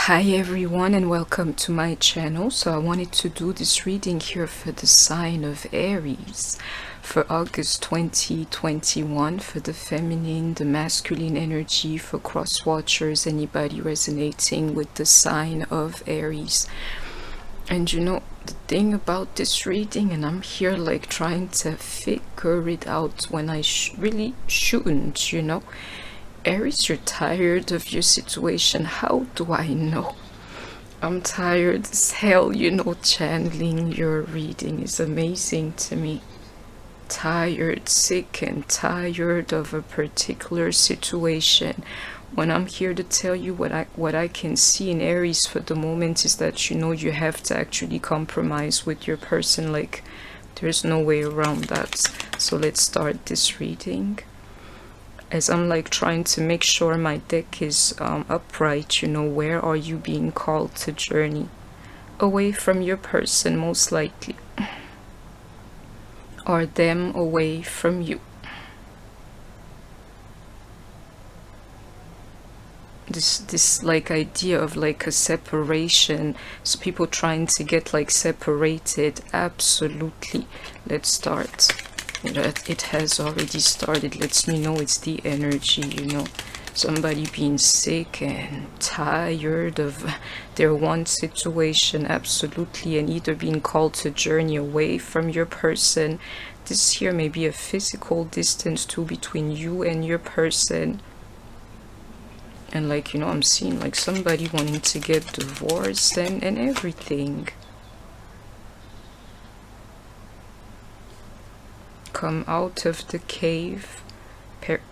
Hi everyone and welcome to my channel. So I wanted to do this reading here for the sign of Aries for August 2021, for the feminine, the masculine energy, for cross watchers, anybody resonating with the sign of Aries. And you know the thing about this reading, and I'm here like trying to figure it out when I really shouldn't, you know. Aries, you're tired of your situation. How do I know? I'm tired as hell, you know. Channeling your reading is amazing to me. Tired, sick and tired of a particular situation. When I'm here to tell you what I can see in Aries for the moment is that, you know, you have to actually compromise with your person. Like, there's no way around that. So let's start this reading. As I'm like trying to make sure my deck is upright, you know, where are you being called to journey? Away from your person, most likely. Or them away from you. This like idea of like a separation, so people trying to get like separated. Absolutely. Let's start. It has already started. Lets me know it's the energy, you know, somebody being sick and tired of their one situation. Absolutely. And either being called to journey away from your person. This here may be a physical distance too between you and your person. And like, you know, I'm seeing like somebody wanting to get divorced and everything. Come out of the cave.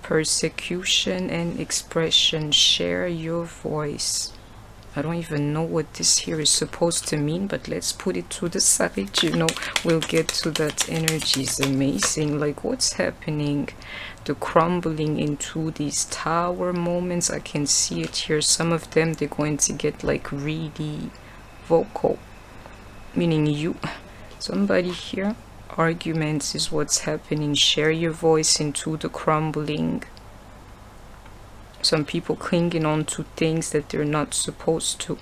Persecution and expression. Share your voice. I don't even know what this here is supposed to mean, but let's put it to the side, you know. We'll get to that. Energy is amazing. Like, what's happening? The crumbling into these tower moments. I can see it here. Some of them, they're going to get like really vocal, meaning you, somebody here. Arguments is what's happening. Share your voice into the crumbling. Some people clinging on to things that they're not supposed to.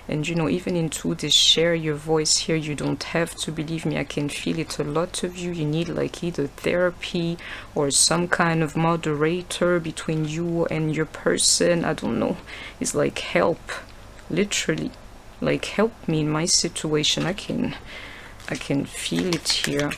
And you know, even into this share your voice here, you don't have to, believe me, I can feel it. A lot of you need like either therapy or some kind of moderator between you and your person. I don't know. It's like help, literally, like help me in my situation. I can feel it here.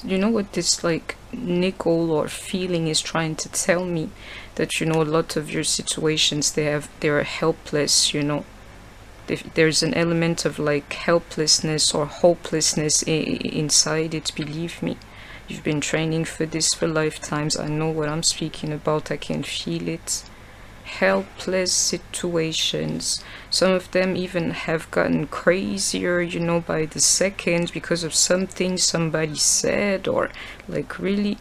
You know what this like nickel or feeling is trying to tell me? That, you know, a lot of your situations, they're helpless, you know. There's an element of like helplessness or hopelessness inside it, believe me. You've been training for this for lifetimes. I know what I'm speaking about. I can feel it. Helpless situations. Some of them even have gotten crazier, you know, by the second because of something somebody said, or like really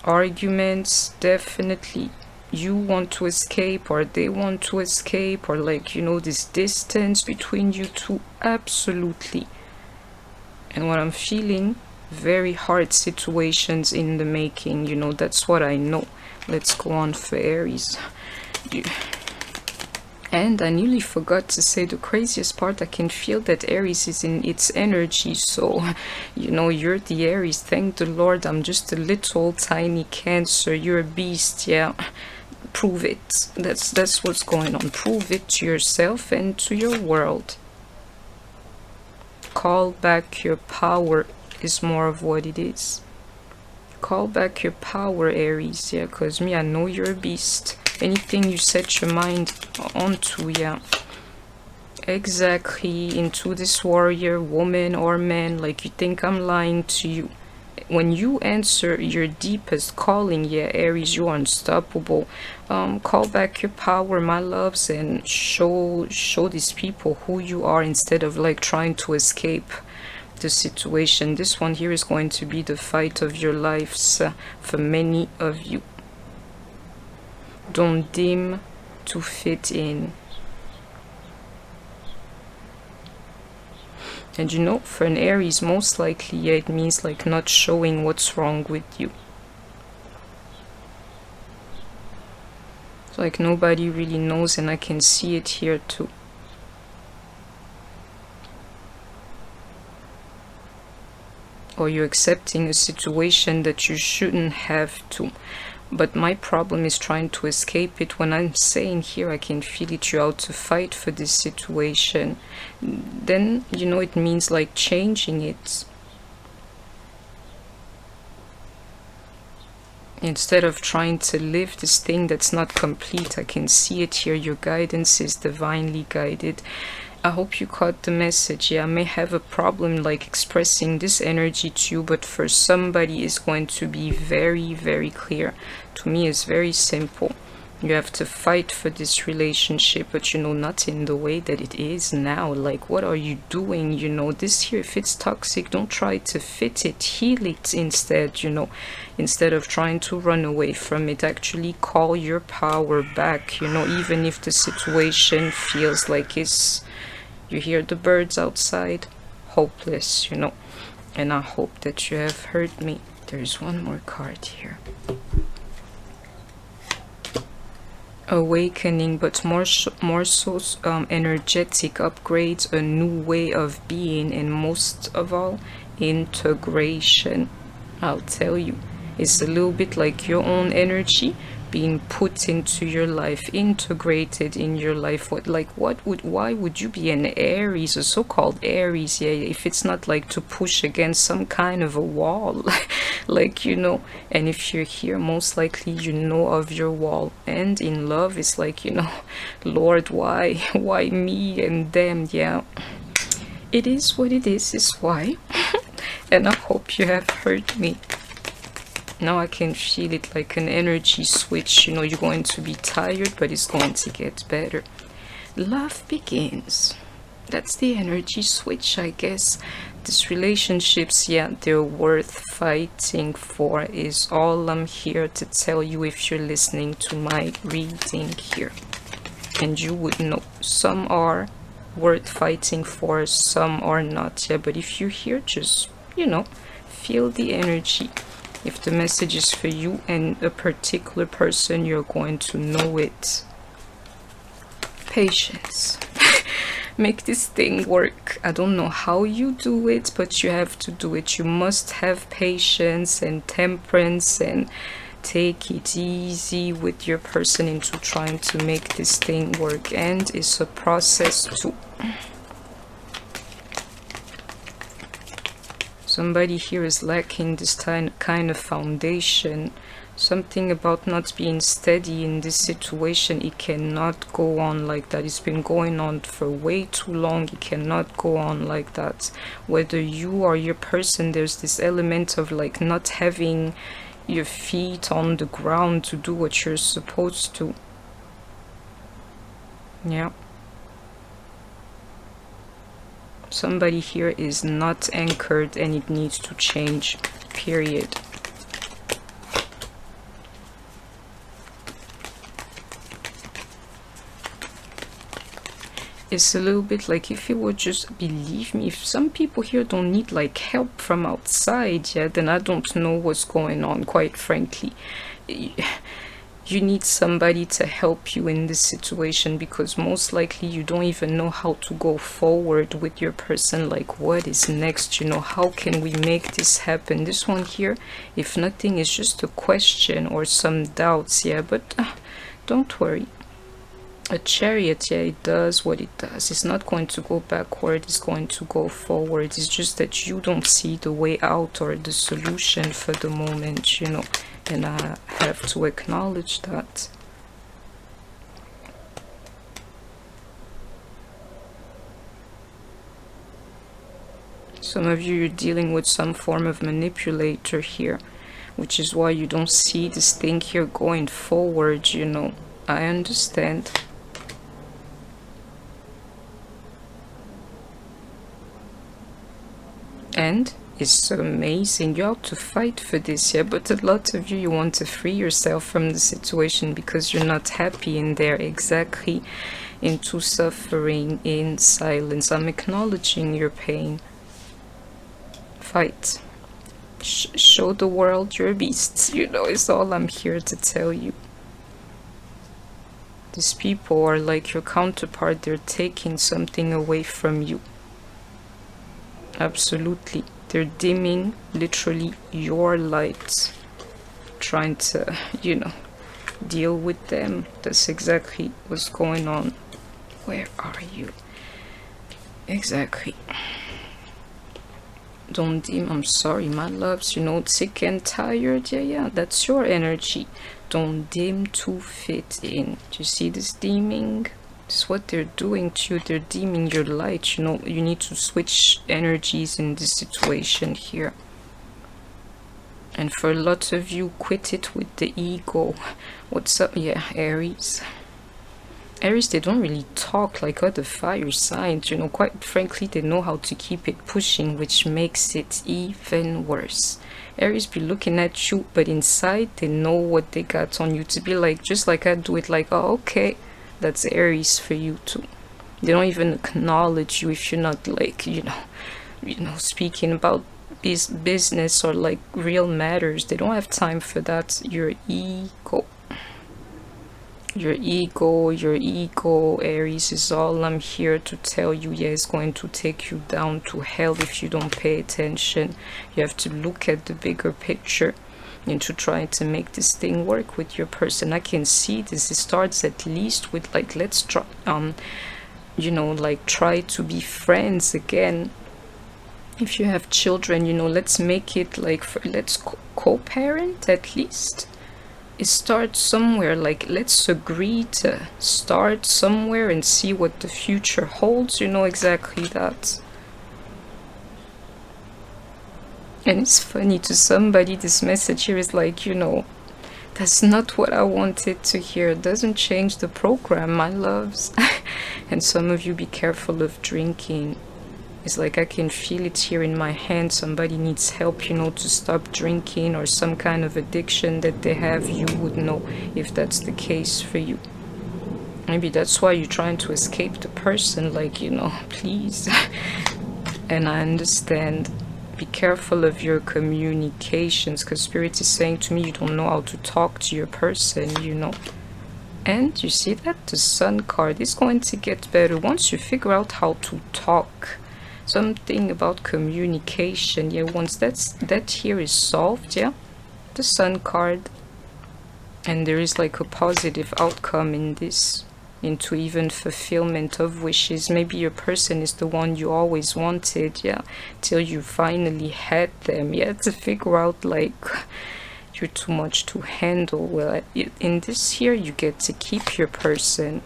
arguments. Definitely you want to escape or they want to escape, or like, you know, this distance between you two. Absolutely. And what I'm feeling, very hard situations in the making, you know. That's what I know. Let's go on for Aries. And I nearly forgot to say the craziest part. I can feel that Aries is in its energy. So, you know, you're the Aries. Thank the Lord. I'm just a little tiny Cancer. You're a beast. Yeah. Prove it. That's what's going on. Prove it to yourself and to your world. Call back your power is more of what it is. Call back your power, Aries. Yeah, because me, I know you're a beast. Anything you set your mind onto, yeah, exactly, into this warrior, woman or man. Like, you think I'm lying to you. When you answer your deepest calling, yeah, Aries, you are unstoppable. Call back your power, my loves, and show these people who you are, instead of like trying to escape the situation. This one here is going to be the fight of your lives for many of you. Don't dim to fit in. And you know, for an Aries, most likely, yeah, it means like not showing what's wrong with you. It's like nobody really knows, and I can see it here too. Or you're accepting a situation that you shouldn't have to. But my problem is trying to escape it. When I'm saying here, I can feel it, you're out to fight for this situation. Then, you know, it means like changing it. Instead of trying to live this thing that's not complete, I can see it here. Your guidance is divinely guided. I hope you caught the message. Yeah, I may have a problem like expressing this energy to you, but for somebody it's going to be very, very clear. To me, it's very simple. You have to fight for this relationship, but you know, not in the way that it is now. Like, what are you doing? You know, this here, if it's toxic, don't try to fit it, heal it instead, you know, instead of trying to run away from it. Actually call your power back, you know, even if the situation feels like it's, you hear the birds outside, hopeless, you know. And I hope that you have heard me. There's one more card here. Awakening, but more so energetic upgrades, a new way of being, and most of all, integration. I'll tell you, it's a little bit like your own energy being put into your life, integrated in your life. Why would you be an Aries, a so-called Aries, yeah, if it's not like to push against some kind of a wall? Like, you know, and if you're here, most likely you know of your wall. And in love, it's like, you know, Lord, why me and them? Yeah, it is what it is why. And I hope you have heard me. Now I can feel it like an energy switch. You know, you're going to be tired, but it's going to get better. Love begins. That's the energy switch, I guess. These relationships, yeah, they're worth fighting for, is all I'm here to tell you if you're listening to my reading here. And you would know, some are worth fighting for, some are not. Yeah, but if you're here, just, you know, feel the energy. If the message is for you and a particular person, you're going to know it. Patience. Make this thing work. I don't know how you do it, but you have to do it. You must have patience and temperance, and take it easy with your person into trying to make this thing work. And it's a process too. Somebody here is lacking this kind of foundation. Something about not being steady in this situation. It cannot go on like that. It's been going on for way too long. It cannot go on like that. Whether you or your person, there's this element of like not having your feet on the ground to do what you're supposed to. Yeah. Somebody here is not anchored, and it needs to change, period. It's a little bit like, if you would just believe me, if some people here don't need like help from outside, yeah, then I don't know what's going on, quite frankly. You need somebody to help you in this situation, because most likely you don't even know how to go forward with your person. Like, what is next? You know, how can we make this happen? This one here, if nothing, is just a question or some doubts, yeah, but don't worry. A Chariot, yeah, it does what it does. It's not going to go backward, it's going to go forward. It's just that you don't see the way out or the solution for the moment, you know, and I have to acknowledge that. Some of you, you're dealing with some form of manipulator here, which is why you don't see this thing here going forward, you know. I understand. And it's amazing. You have to fight for this, yeah, but a lot of you, you want to free yourself from the situation because you're not happy in there. Exactly. into suffering in silence. I'm acknowledging your pain. Fight. Show the world your beasts, you know, is all I'm here to tell you. These people are like your counterpart. They're taking something away from you. Absolutely. They're dimming literally your lights, trying to, you know, deal with them. That's exactly what's going on. Where are you? Exactly. Don't dim. I'm sorry, my loves, you know, sick and tired. Yeah, that's your energy. Don't dim to fit in. Do you see this dimming? This is what they're doing to you. They're dimming your light. You know, you need to switch energies in this situation here. And for a lot of you, quit it with the ego. What's up? Yeah, Aries. Aries, they don't really talk like other fire signs, you know, quite frankly, they know how to keep it pushing, which makes it even worse. Aries be looking at you, but inside, they know what they got on you, to be like, just like I do it, like, oh, okay, that's Aries for you too. They don't even acknowledge you if you're not like, you know, speaking about business or like real matters. They don't have time for that. Your ego, Aries, is all I'm here to tell you. Yeah, it's going to take you down to hell if you don't pay attention. You have to look at the bigger picture and to try to make this thing work with your person. I can see this. It starts at least with like, let's try, you know, like try to be friends again. If you have children, you know, let's make it like, let's co-parent at least. It starts somewhere, like let's agree to start somewhere and see what the future holds, you know, exactly that. And it's funny, to somebody this message here is like, you know, that's not what I wanted to hear. It doesn't change the program, my loves. And some of you, be careful of drinking. It's like I can feel it here in my hand. Somebody needs help, you know, to stop drinking, or some kind of addiction that they have. You would know if that's the case for you. Maybe that's why you're trying to escape the person, like, you know, please. And I understand. Be careful of your communications, because Spirit is saying to me you don't know how to talk to your person, you know. And you see that? The Sun card is going to get better once you figure out how to talk. Something about communication, yeah, once that here is solved, yeah, the Sun card, and there is like a positive outcome in this, into even fulfillment of wishes. Maybe your person is the one you always wanted, yeah, till you finally had them, yeah, to figure out like you're too much to handle. Well, in this here, you get to keep your person,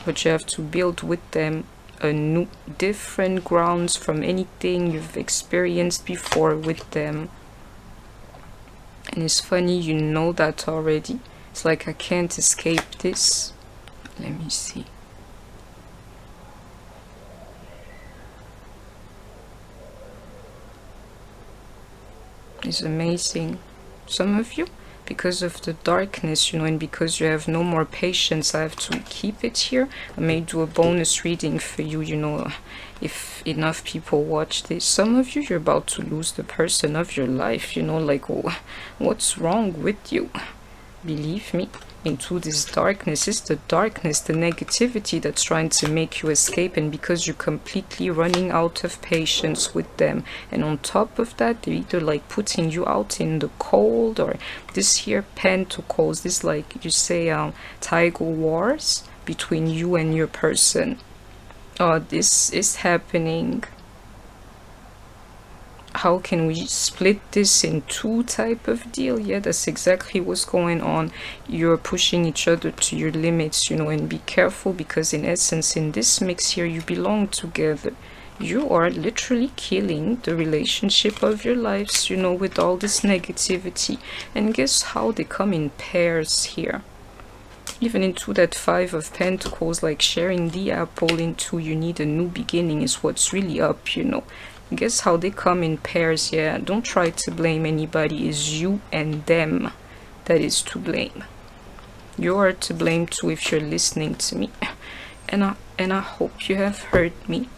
but you have to build with them a new, different grounds from anything you've experienced before with them. And it's funny, you know that already. It's like I can't escape this. Let me see. It's amazing. Some of you, because of the darkness, you know, and because you have no more patience, I have to keep it here. I may do a bonus reading for you, you know, if enough people watch this. Some of you, you're about to lose the person of your life, you know, like, oh, what's wrong with you? Believe me, into this darkness. It's the darkness, the negativity that's trying to make you escape, and because you're completely running out of patience with them. And on top of that, they're either like putting you out in the cold, or this here pentacles, this like you say tiger wars between you and your person. Oh, this is happening. How can we split this in two type of deal? Yeah, that's exactly what's going on. You're pushing each other to your limits, you know, and be careful, because in essence, in this mix here, you belong together. You are literally killing the relationship of your lives, you know, with all this negativity. And guess how they come in pairs here? Even into that Five of Pentacles, like sharing the apple into you need a new beginning is what's really up, you know. Guess how they come in pairs. Yeah, don't try to blame anybody. It's you and them that is to blame. You are to blame too if you're listening to me. and I hope you have heard me.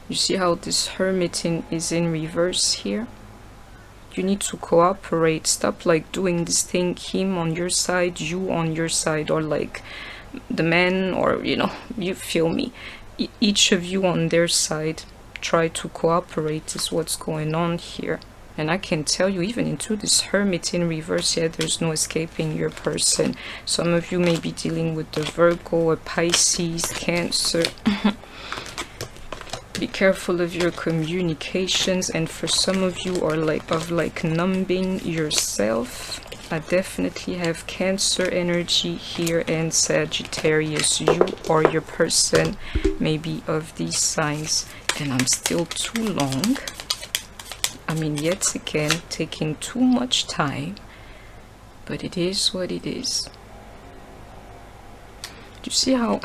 You see how this Hermit is in reverse here? You need to cooperate. Stop like doing this thing, him on your side, you on your side, or like the man, or you know, you feel me, each of you on their side. Try to cooperate is what's going on here. And I can tell you, even into this Hermit in reverse, yeah, there's no escaping your person. Some of you may be dealing with the Virgo, a Pisces, Cancer. Be careful of your communications, and for some of you are like numbing yourself. I definitely have Cancer energy here and Sagittarius. You or your person may be of these signs. And I'm still too long. I mean, yet again, taking too much time. But it is what it is. Do you see how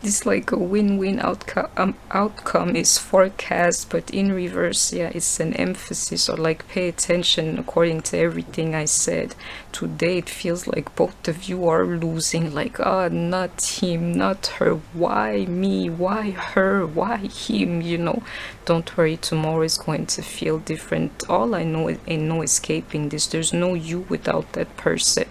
this like a win-win outcome is forecast, but in reverse, yeah, it's an emphasis, or like pay attention according to everything I said. Today it feels like both of you are losing, like, oh, not him, not her, why me, why her, why him, you know. Don't worry, tomorrow is going to feel different. All I know is ain't no escaping this. There's no you without that person.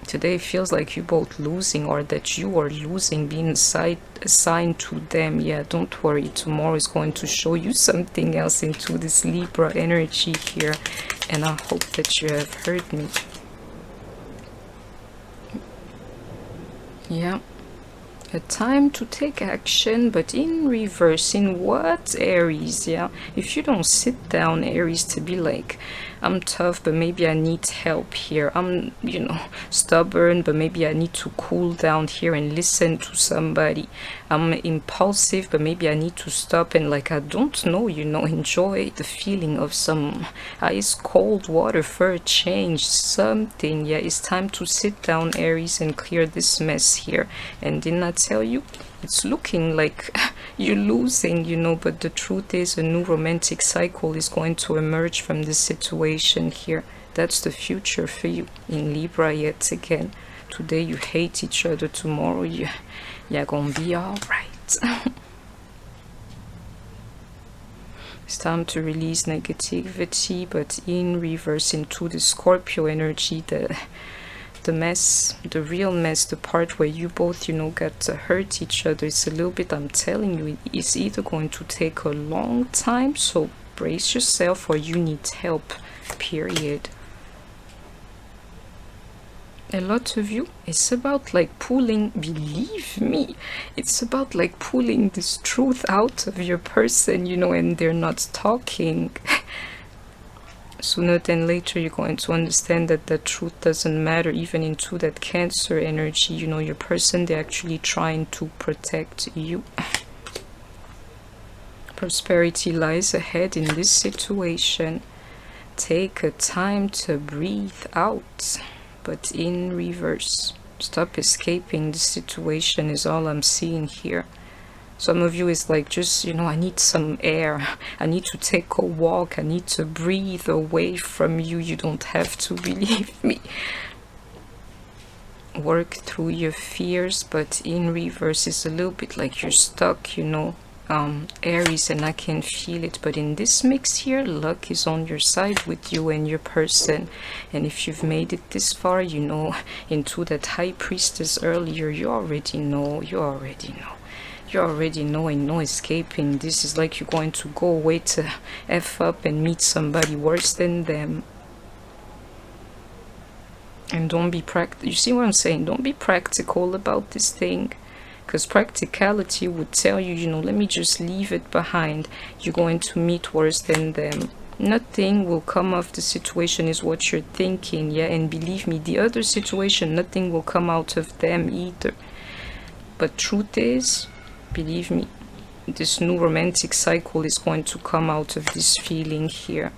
Today feels like you both losing, or that you are losing, being assigned to them. Yeah, don't worry, tomorrow is going to show you something else into this Libra energy here, and I hope that you have heard me. Yeah, a time to take action, but in reverse. In what, Aries? Yeah, if you don't sit down, Aries, to be like, I'm tough, but maybe I need help here. I'm, you know, stubborn, but maybe I need to cool down here and listen to somebody. I'm impulsive, but maybe I need to stop and, like, I don't know, you know, enjoy the feeling of some ice cold water for a change, something. Yeah, it's time to sit down, Aries, and clear this mess here. And didn't I tell you? It's looking like you're losing, you know, but the truth is a new romantic cycle is going to emerge from this situation here. That's the future for you in Libra yet again. Today you hate each other, tomorrow you're gonna be all right. It's time to release negativity, but in reverse into the Scorpio energy, the mess, the real mess, the part where you both, you know, got to hurt each other. It's a little bit, I'm telling you, it's either going to take a long time, so brace yourself, or you need help, period. A lot of you, it's about like pulling, believe me, it's about like pulling this truth out of your person, you know, and they're not talking. Sooner than later you're going to understand that the truth doesn't matter. Even into that Cancer energy, you know, your person, they're actually trying to protect you. Prosperity lies ahead in this situation. Take a time to breathe out, but in reverse. Stop escaping the situation is all I'm seeing here. Some of you is like, just, you know, I need some air. I need to take a walk. I need to breathe away from you. You don't have to, believe me. Work through your fears, but in reverse is a little bit like you're stuck, you know, Aries, and I can feel it. But in this mix here, luck is on your side with you and your person. And if you've made it this far, you know, into that High Priestess earlier, you already know. You're already knowing, no escaping. This is like you're going to go away to F up and meet somebody worse than them. And don't be you see what I'm saying? Don't be practical about this thing. Because practicality would tell you, you know, let me just leave it behind. You're going to meet worse than them. Nothing will come of the situation is what you're thinking, yeah? And believe me, the other situation, nothing will come out of them either. But truth is, believe me, this new romantic cycle is going to come out of this feeling here.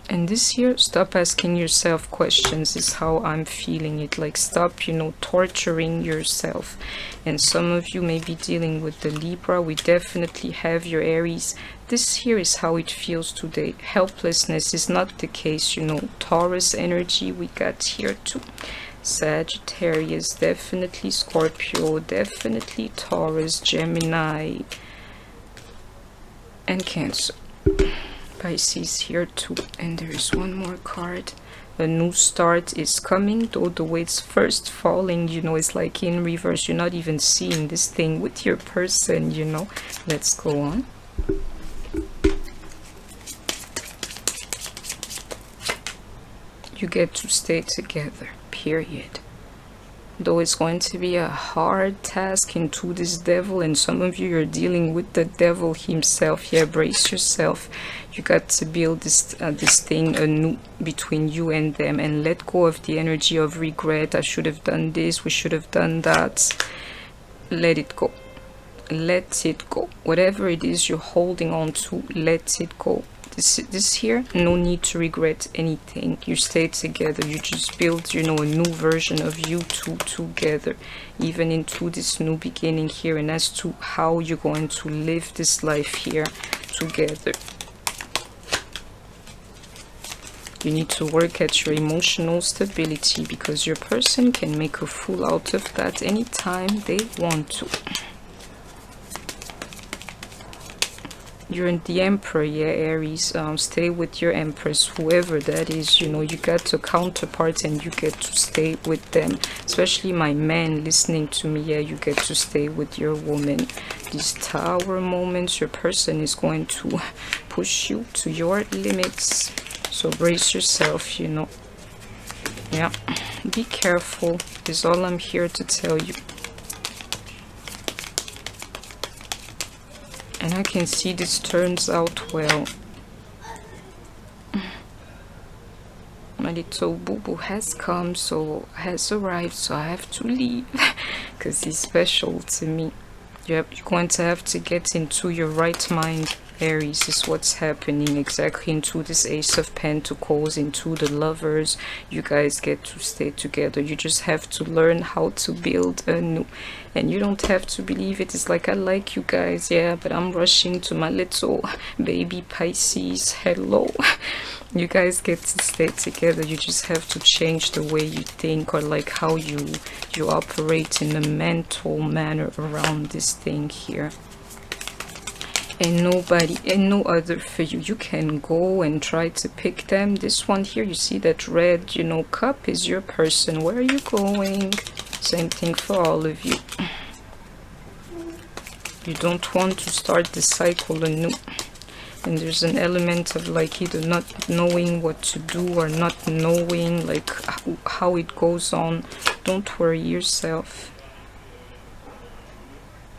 And And this here, stop asking yourself questions is how I'm feeling it. Like, stop, you know, torturing yourself. And some of you may be dealing with the Libra. We definitely have your Aries. This here is how it feels today. Helplessness is not the case, you know. Taurus energy we got here too. Sagittarius, definitely Scorpio, definitely Taurus, Gemini, and Cancer. Pisces here too. And there is one more card. A new start is coming, though the way it's first falling, you know, it's like in reverse. You're not even seeing this thing with your person, you know. Let's go on. You get to stay together, period. Though it's going to be a hard task into this devil, and some of you are dealing with the devil himself. Yeah, brace yourself. You got to build this thing anew between you and them, and let go of the energy of regret. I should have done this, we should have done that. Let it go. Let it go. Whatever it is you're holding on to, let it go. This here, no need to regret anything. You stay together. You just build, you know, a new version of you two together, even into this new beginning here, and as to how you're going to live this life here together. You need to work at your emotional stability, because your person can make a fool out of that anytime they want to. You're in the Emperor, yeah, Aries. Stay with your Empress, whoever that is. You know, you got a counterpart and you get to stay with them. Especially my man listening to me, yeah, you get to stay with your woman. These Tower moments, your person is going to push you to your limits. So brace yourself, you know. Yeah, be careful is all I'm here to tell you. And I can see this turns out well. My little boo-boo has come, so has arrived, so I have to leave because he's special to me. Yep, you're going to have to get into your right mind, Aries, is what's happening. Exactly, into this Ace of Pentacles, into the Lovers. You guys get to stay together. You just have to learn how to build a new. And you don't have to believe it. It's like, I like you guys, yeah, but I'm rushing to my little baby Pisces. Hello. You guys get to stay together. You just have to change the way you think, or like how you operate in a mental manner around this thing here. And nobody and no other for you. You can go and try to pick them. This one here, you see that red, you know, cup is your person. Where are you going? Same thing for all of you. You don't want to start the cycle anew. And there's an element of like either not knowing what to do or not knowing like how it goes on. Don't worry yourself.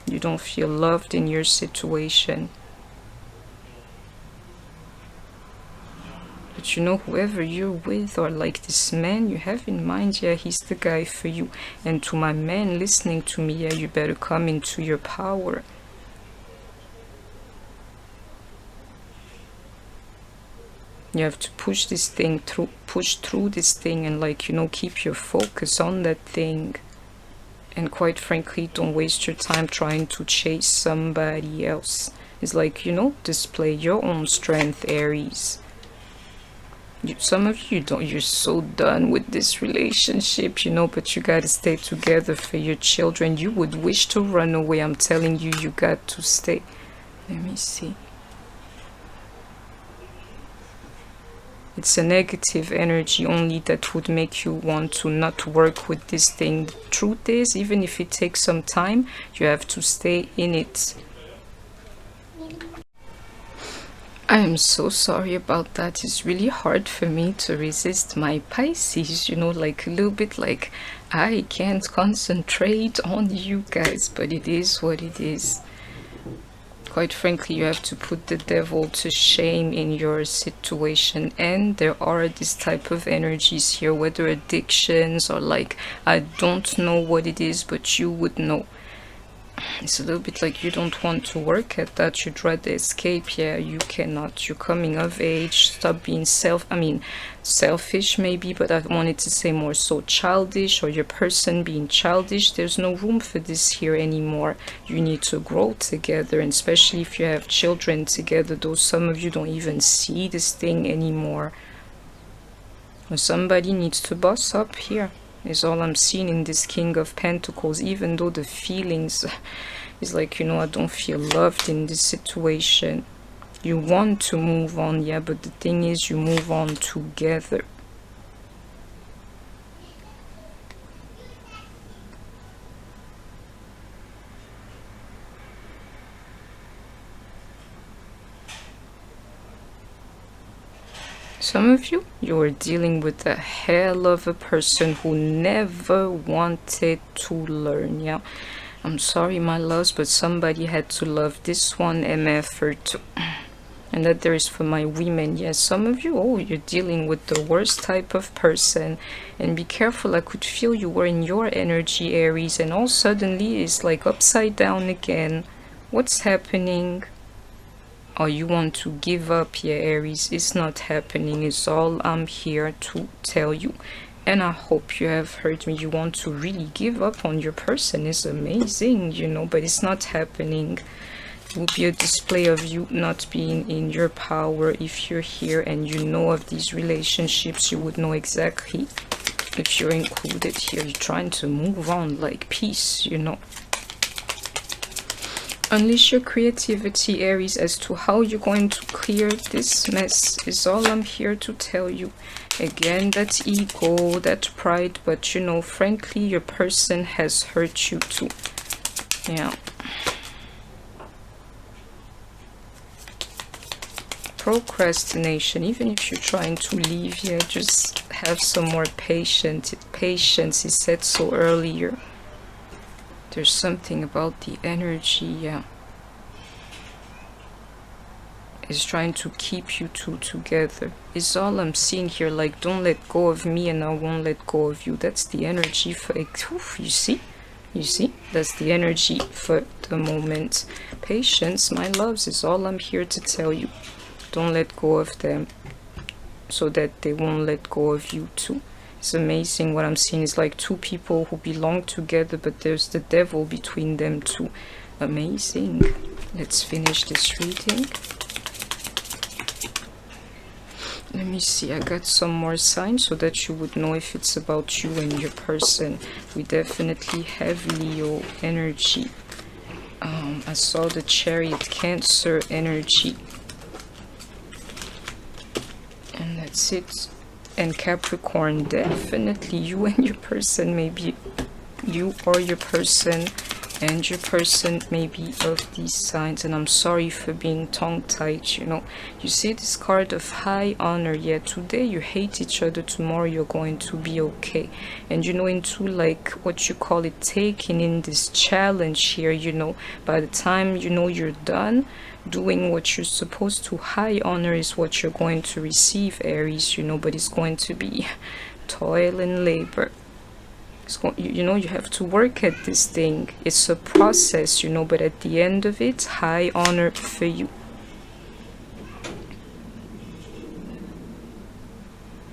You don't feel loved in your situation. But you know, whoever you're with, or like this man you have in mind, yeah, he's the guy for you. And to my man listening to me, yeah, you better come into your power. You have to push this thing through, push through this thing, and like, you know, keep your focus on that thing. And quite frankly, don't waste your time trying to chase somebody else. It's like, you know, display your own strength, Aries. Some of you don't, you're so done with this relationship, you know, but you gotta stay together for your children. You would wish to run away. I'm telling you, you got to stay. Let me see. It's a negative energy only that would make you want to not work with this thing. The truth is, even if it takes some time, you have to stay in it. I am so sorry about that. It's really hard for me to resist my Pisces, you know, like a little bit like I can't concentrate on you guys, but it is what it is. Quite frankly, you have to put the devil to shame in your situation. And there are this type of energies here, whether addictions or like, I don't know what it is, but you would know. It's a little bit like you don't want to work at that, you'd rather escape. Yeah, you cannot. You're coming of age. Stop being selfish maybe, but I wanted to say more so childish, or your person being childish. There's no room for this here anymore. You need to grow together, and especially if you have children together, though some of you don't even see this thing anymore. Somebody needs to boss up here, is all I'm seeing in this King of Pentacles. Even though the feelings is like, you know, I don't feel loved in this situation. You want to move on, yeah, but the thing is, you move on together. Some of you, you're dealing with a hell of a person who never wanted to learn, yeah. I'm sorry, my loves, but somebody had to love this one MF too. And that there is for my women. Yes, some of you, oh, you're dealing with the worst type of person. And be careful, I could feel you were in your energy, Aries, and all suddenly it's like upside down again. What's happening? Oh, you want to give up, yeah, Aries. It's not happening, is all I'm here to tell you. And I hope you have heard me. You want to really give up on your person. It's amazing, you know, but it's not happening. It will be a display of you not being in your power. If you're here and you know of these relationships, you would know exactly if you're included here. You're trying to move on like peace, you know. Unleash your creativity, Aries, as to how you're going to clear this mess is all I'm here to tell you. Again, that's ego, that's pride, but you know, frankly, your person has hurt you too. Yeah. Procrastination, even if you're trying to leave here, just have some more patience. Patience is said so earlier. There's something about the energy, yeah. It's trying to keep you two together. It's all I'm seeing here, like, don't let go of me and I won't let go of you. That's the energy for, oof, you see? You see? That's the energy for the moment. Patience, my loves, is all I'm here to tell you. Don't let go of them so that they won't let go of you too. It's amazing. What I'm seeing is like two people who belong together, but there's the devil between them too. Amazing. Let's finish this reading. Let me see. I got some more signs so that you would know if it's about you and your person. We definitely have Leo energy. I saw the Chariot, Cancer energy. And that's it. And Capricorn, definitely you and your person, maybe you or your person and your person may be of these signs. And I'm sorry for being tongue-tied, you know. You see this card of high honor. Yeah, today you hate each other, tomorrow you're going to be okay. And you know, into like what you call it, taking in this challenge here, you know, by the time you know you're done doing what you're supposed to, high honor is what you're going to receive, Aries, you know, but it's going to be toil and labor. You know, you have to work at this thing. It's a process, you know, but at the end of it, high honor for you.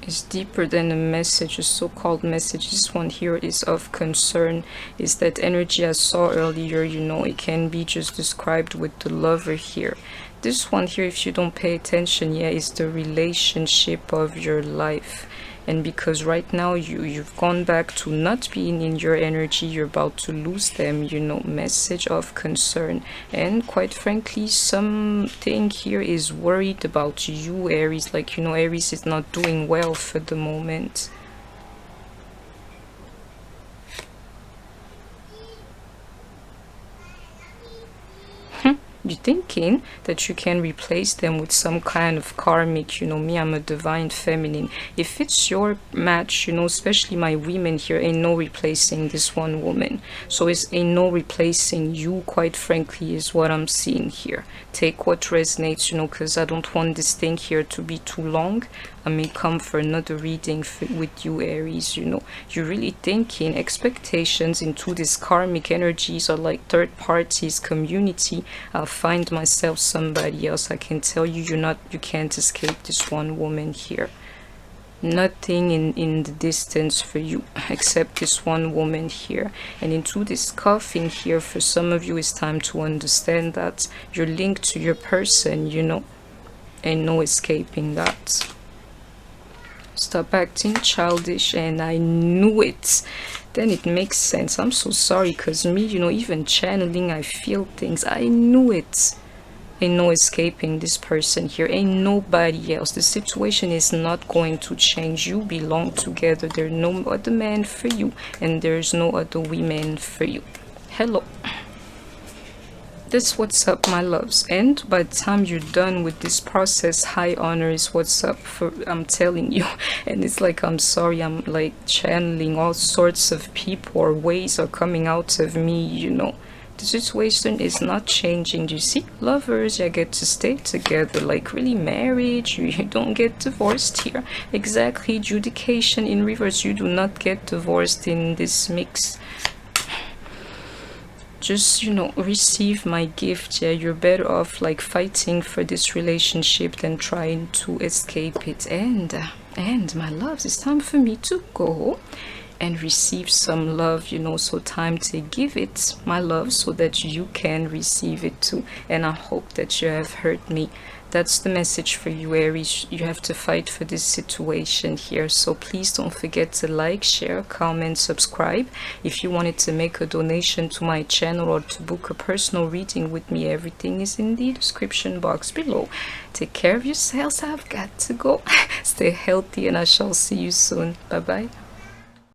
It's deeper than a message, a so-called message. This one here is of concern. Is that energy I saw earlier, you know, it can be just described with the lover here. This one here, if you don't pay attention, yeah, is the relationship of your life. And because right now you've gone back to not being in your energy, you're about to lose them, you know, message of concern. And quite frankly, something here is worried about you, Aries. Like, you know, Aries is not doing well for the moment. You're thinking that you can replace them with some kind of karmic, you know, me, I'm a divine feminine. If it's your match, you know, especially my women here, ain't no replacing this one woman. So it's ain't no replacing you, quite frankly, is what I'm seeing here. Take what resonates, you know, because I don't want this thing here to be too long. I may come for another reading with you, Aries. You know, you're really thinking expectations into this karmic energies are like third parties, community. I'll find myself somebody else. I can tell you, you can't escape this one woman here. Nothing in the distance for you except this one woman here. And into this coffin here, for some of you, it's time to understand that you're linked to your person, you know, and no escaping that. Stop acting childish, and I knew it. Then it makes sense. I'm so sorry, because me, you know, even channeling, I feel things. I knew it. Ain't no escaping this person here. Ain't nobody else. The situation is not going to change. You belong together. There's no other man for you, and there's no other women for you. Hello. This what's up, my loves. And by the time you're done with this process, high honor is what's up. For I'm telling you. And it's like, I'm sorry, I'm like channeling all sorts of people, or ways are coming out of me, you know. The situation is not changing. You see, lovers, you get to stay together, like really marriage. You don't get divorced here. Exactly. Judication in reverse. You do not get divorced in this mix. Just, you know, receive my gift. Yeah, you're better off like fighting for this relationship than trying to escape it. And my loves, it's time for me to go and receive some love, you know. So time to give it, my love, so that you can receive it too. And I hope that you have heard me. That's the message for you, Aries. You have to fight for this situation here. So please don't forget to like, share, comment, subscribe. If you wanted to make a donation to my channel or to book a personal reading with me, everything is in the description box below. Take care of yourselves. I've got to go. Stay healthy, and I shall see you soon. Bye bye.